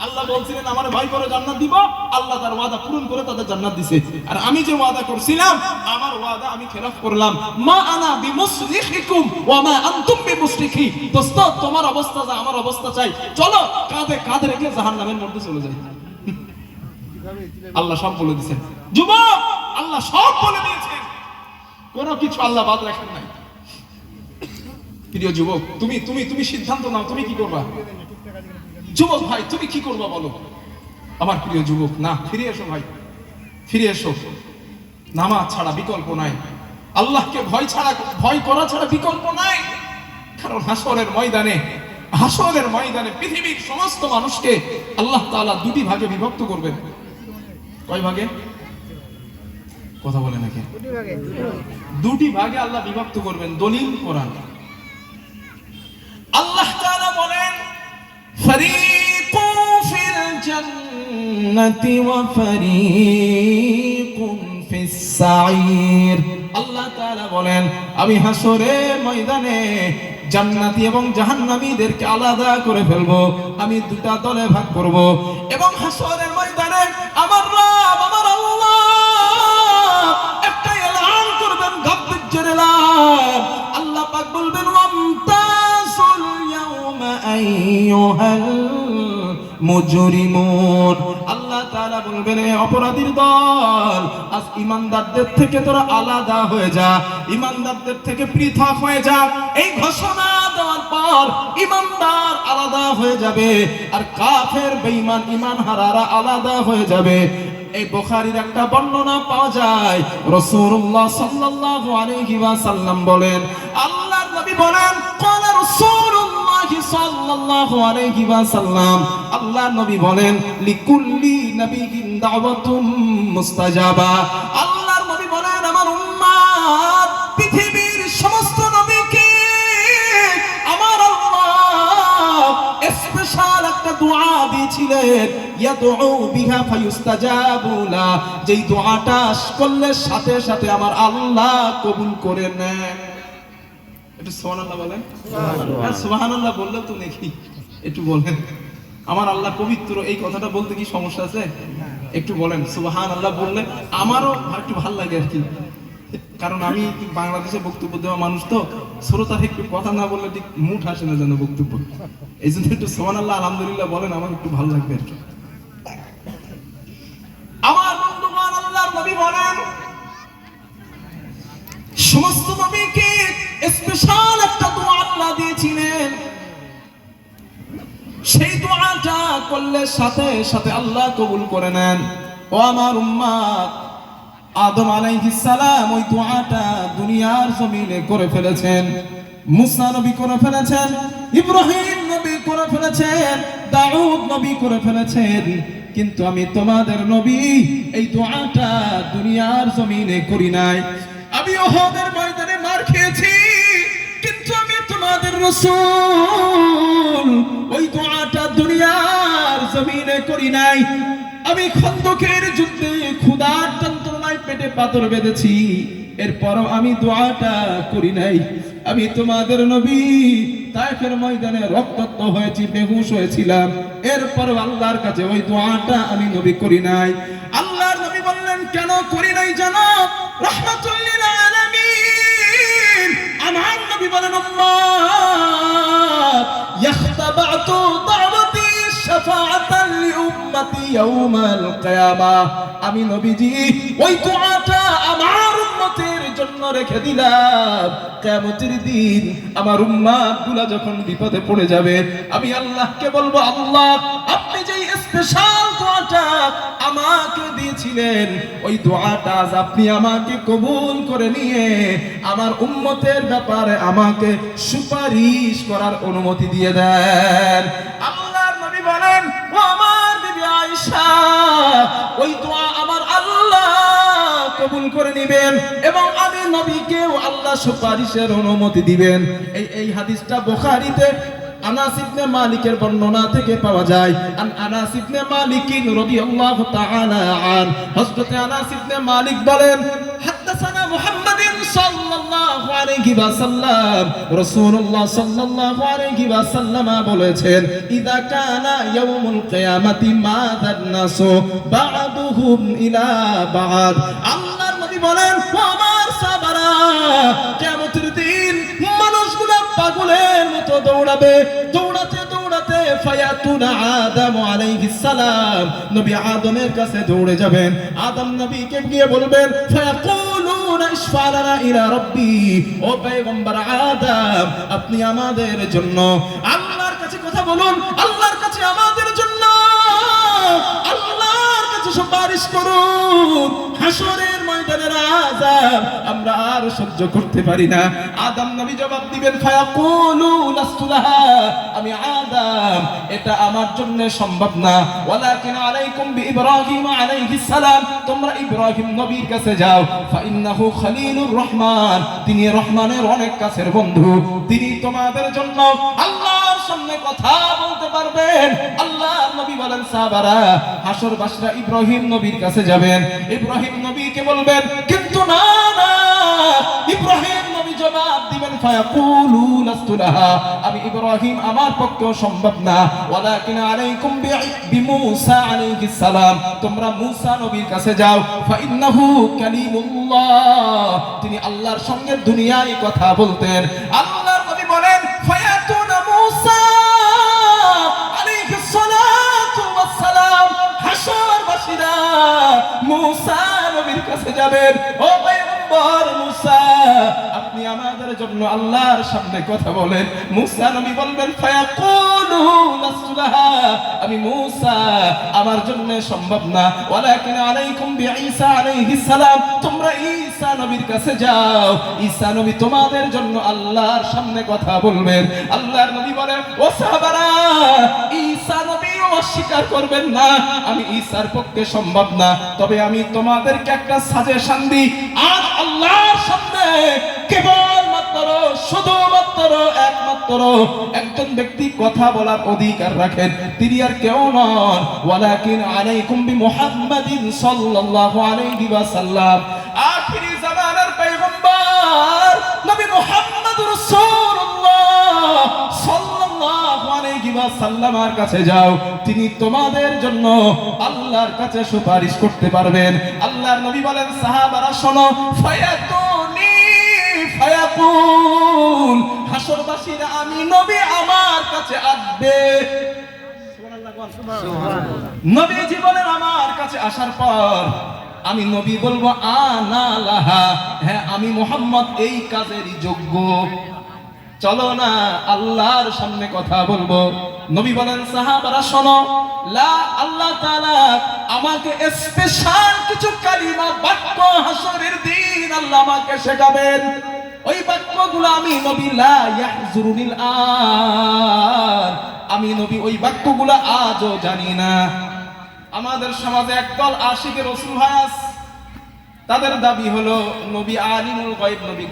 আল্লাহ বলছিলেন আমার ভাই করে জান্নাত দিব, আল্লাহ তার ওয়াদা পূরণ করে তাদের জান্নাত দিয়েছে। আর আমি যে ওয়াদা করছিলাম আমার ওয়াদা আমি খেলাফ করলাম। মা আনা বিমুসরিখিকুম ওয়া মা আনতুম বিমুসরিখি। দোস্ত তোমার অবস্থা যা আমার অবস্থা চাই, চলো কাঁধে কাঁধে রেখে জাহান্নামের মধ্যে চলে যাই। আল্লাহ সব বলে দিয়েছেন যুবক, আল্লাহ সব বলে দিয়েছেন, কোনো কিছু আল্লাহ বাদ রাখেন নাই। প্রিয় যুবক, তুমি তুমি তুমি সিদ্ধান্ত নাও, তুমি কি করবা? যুবক ভাই তুমি কি করবা বলো? আমার প্রিয় যুবক, না ফিরে এসো ভাই, ফিরে এসো। নামাজ ছাড়া বিকল্প নাই, আল্লাহকে ভয় করা ছাড়া বিকল্প নাই। কারণ হাসরের ময়দানে পৃথিবীর সমস্ত মানুষকে আল্লাহ তাআলা দুটি ভাগে বিভক্ত করবেন। কয় ভাগে? কথা বলে নাকি? দুটি ভাগে আল্লাহ বিভক্ত করবেন। দলিল কোরআন। আল্লাহ তাআলা বলেন ফারিকুন ফিল জান্নাতি ওয়া ফারিকুন ফিস সাঈর। আল্লাহ তাআলা বলেন আমি হাসরের ময়দানে জান্নাতি এবং জাহান্নামীদেরকে আলাদা করে ফেলবো, আমি দুটো দলে ভাগ করব। এবং হাসরের ময়দানে আমার রব আমার আল্লাহ একটা এলান করবেন, গাম্ভীর্যের এলান। আল্লাহ পাক বলবেন ওয়ামতাসুল ইয়াউমা আইয়ুহাল মুজরিমুন। আল্লাহ তাআলা বলবেন অপরাধীর দল, আজ ঈমানদারদের থেকে তোরা আলাদা হয়ে যা, ঈমানদারদের থেকে পৃথক হয়ে যা। এই ঘোষণা দেওয়ার পর ঈমানদার আলাদা হয়ে যাবে আর কাফের বেঈমান ঈমানহারারা আলাদা হয়ে যাবে। এই বুখারীর একটা বর্ণনা পাওয়া যায়, রাসূলুল্লাহ সাল্লাল্লাহু আলাইহি ওয়াসাল্লাম বলেন, আল্লাহর নবী বলেন ক্বালা রাসূলুল্লাহ সাল্লাল্লাহু আলাইহি ওয়াসাল্লাম, আল্লাহর নবী বলেন লিকুল্লি নাবিয়্যিন দাওয়াতুম মুস্তাজাবা। আল্লাহর নবী বলেন আমার উম্মত পৃথিবীর সমস্ত নবীকে আমার আল্লাহ স্পেশাল একটা দোয়া দিয়েছিলেন, ইয়াদউ বিহা ফায়ুস্তাজাবু লা, যেই দোয়াটা করলে সাথে সাথে আমার আল্লাহ কবুল করে নেন। একটু সুবহানাল্লাহ বলেন। সুবহানাল্লাহ। সুবহানাল্লাহ বললে তো নাকি একটু বলেন আমার আল্লাহ পবিত্র, এই কথাটা বলতে কি সমস্যা আছে? একটু বলেন সুবহানাল্লাহ বললে আমারও একটু ভালো লাগে আর কি। কারণ আমি বাংলাদেশে বক্তব্য দেওয়া মানুষ তো, শ্রোতার একটু কথা না বললে ঠিক মুড আসে না যেন বক্তব্য। এই জন্য একটু সুবহানাল্লাহ আলহামদুলিল্লাহ বলেন, আমার একটু ভালো লাগবে আর কি। আমার বন্ধুগণ, আল্লাহর নবী বলেন সমস্ত নবীকে স্পেশাল একটা দোয়া আল্লাহ দিয়েছিলেন, সেই দোয়াটা করলে সাথে সাথে আল্লাহ কবুল করে নেন। ও আমার উম্মত, আদম আলাইহিস সালাম ওই দোয়াটা দুনিয়ার জমিনে করে ফেলেছেন, মুসা নবী করে ফেলেছেন, ইব্রাহিম নবী করে ফেলেছেন, দাউদ নবী করে ফেলেছেন, কিন্তু আমি তোমাদের নবী এই দোয়াটা দুনিয়ার জমিনে করি নাই। আমি উহুদের ময়দানে মার খেয়েছি, কিন্তু আমি তোমাদের রাসূল ওই দোয়াটা দুনিয়ার জমিনে করি নাই। আমি খন্দকের যুদ্ধে ক্ষুধার যন্ত্রণায় পেটে পাথর বেঁধেছি, এরপরও আমি দোয়াটা করি নাই। আমি তোমাদের নবী তায়েফের ময়দানে রক্তাক্ত হয়েছি, বেহুশ হয়েছিলাম, এরপর আল্লাহর কাছে ওই দোয়াটা আমি নবী করি নাই। আল্লাহর নবী বললেন কেন করি নাই জানো? রাহমাতুল লিল আলামিন। আমার নবী বলেন উম্মত ইয়াখতাবাতু দাওয়াতি শাফাআতান লিউম্মতি ইয়াউমাল কিয়ামাহ। আমি নবীজি ওই দোয়াটা আমার উম্মতের জন্য রেখে দিলাম, কিয়ামতের দিন আমার উম্মতগুলো যখন বিপদে পড়ে যাবে আমি আল্লাহকে বলবো, আল্লাহ আপনি যেই স্পেশাল দোয়াটা আমাকে দিয়েছিলেন ওই দোয়াটা আজ আপনি আমাকে কবুল করে নিয়ে আমার উম্মতের ব্যাপারে আমাকে সুপারিশ করার অনুমতি দিয়ে দেন। আল্লাহর নবী বলেন ও আমার বিবি আয়েশা, ওই দোয়া আমার আল্লাহ কবুল করে নেবেন এবং আমি নবীকেও আল্লাহ সুপারিশের অনুমতি দিবেন। এই হাদিসটা বুখারীতে আনাস ইবনে মালিকের বর্ণনা থেকে পাওয়া যায়। আনাস ইবনে মালিক রাদিয়াল্লাহু তাআলা আন, হযরত আনাস ইবনে মালিক বলেন হাদাসানা মুহাম্মাদুন সাল্লাল্লাহু আলাইহি ওয়াসাল্লাম, রাসূলুল্লাহ সাল্লাল্লাহু আলাইহি ওয়াসাল্লাম বলেছেন, ইদা কানা ইয়াউমুল কিয়ামাতি মাদান নাসু বা'দুহুম ইলা বা'দ। আল্লাহর নবী বলেন, ও আমার সাহাবারা, কিয়ামতের দিন মানুষগুলো পাগলের মতো দৌড়াবে, দৌড়াতে দৌড়াতে ফায়াতুনা আদম আলাইহিস সালাম, নবী আদমের কাছে দৌড়ে যাবেন। আদম নবীকে গিয়ে বলবেন, ফায়াকুলুনা ইশফা লানা ইলা রাব্বি, ও পয়গম্বর আদম, আপনি আমাদের জন্য আল্লাহর কাছে কথা বলুন, আল্লাহর কাছে আমাদের জন্য আল্লাহর কাছে সুপারিশ করুন। হাসরের ময়দানের আযাব আমরা আর সহ্য করতে পারি না। আদম নবী জবাব দিবেন, ফায়াকুলু লাস্তু লাহা, আমি আদম, এটা আমার জন্য সম্ভব না। ওয়ালাকিন আলাইকুম বিইব্রাহিম আলাইহিস সালাম, তোমরা ইব্রাহিম নবীর কাছে যাও। ফাইন্নাহু খলিলুর রহমান, তিনি রহমানের অনেক কাছের বন্ধু, তিনি তোমাদের জন্য আল্লাহর সামনে কথা বলতে পারবেন। আল্লাহর নবী বলেন, সাহাবারা, হাসরবাসীরা ইব্রাহিম নবীর কাছে যাবেন, ইব্রাহিম নবীকে বলবেন, কিন্তু না না, ইব্রাহিম নবী জবাব দিবেন, ফায়াকুলু লাস্তু লাহা, আমি ইব্রাহিম আমার পক্ষেও সম্ভব না। ওয়ালাকিন আলাইকুম বিমূসা আলাইহিস সালাম, তোমরা মূসা নবীর কাছে যাও। ফাইন্নাহু কালিমুল্লাহ, তিনি আল্লাহর সঙ্গে দুনিয়ায় কথা বলতেন। আল্লাহর নবী বলেন, ফায়াতুনা মূসা আলাইহিস সালাতু ওয়াস সালাম, হাসরবাসীরা মূসা নবীর কাছে যাবেন, ও পয়গম্বর মূসা, আপনি আমাদের জন্য আল্লাহর সামনে কথা বলেন। মূসা নবী বলবেন, ফায়াকুলু লাস্তু লাহা, আমি মূসা, আমার জন্য সম্ভব না। ওয়ালাকিন আলাইকুম বিঈসা আলাইহিস সালাম, তোমরা ঈসা নবীর কাছে যাও, ঈসা নবী তোমাদের জন্য আল্লাহর সামনে কথা বলবেন। আল্লাহর নবী বলেন, ও সাহাবারা, ঈসা নবীও অস্বীকার করবেন না, আমি ঈসার পক্ষে সম্ভব না, তবে আমি তোমাদেরকে একটা সাজেশন দিই। আজ আল্লাহর সামনে কেবলমাত্র শুধুমাত্র একমাত্র একজন ব্যক্তি কথা বলার অধিকার রাখেন, তিনি আর কেউ নন, ওয়ালাকিন আলাইকুম বিমুহাম্মাদিন সাল্লাল্লাহু আলাইহি ওয়াসাল্লাম, আখিরি জামানার পয়গম্বর নবী মুহাম্মদ রাসূলুল্লাহ সাল্লাল্লাহু আলাইহি ওয়াসাল্লামের কাছে যাও, তিনি তোমাদের জন্য আল্লাহর কাছে সুপারিশ করতে পারবেন। আল্লাহর নবী বলেন, সাহাবারা শোনো, ফায়াতুনি ফায়াকুল, হাসরবাসীরা আমি নবী আমার কাছে আসবে। নবীজি বলেন, আমার কাছে আসার পর আমি নবী বলবো, আনা লাহা, হ্যাঁ আমি মুহাম্মদ এই কাজেরই যোগ্য, চলো না আল্লাহর সামনে কথা বলবো। নবী বলেন, সাহাবারা শোনো, লা, আল্লাহ তাআলা আমাকে স্পেশাল কিছু কালিমা বাক্য হাসরের দিন আল্লাহ আমাকে শেখাবেন। ওই বাক্যগুলো আমি নবী, লা ইয়াহজুরুনিল আন, আমি নবী ওই বাক্যগুলো আজও জানি না। আমাদের সমাজে একদল আশিকে রাসূল ভাই আছে, তাদের দাবি হলো নবী আলিমুল গায়ব, নবী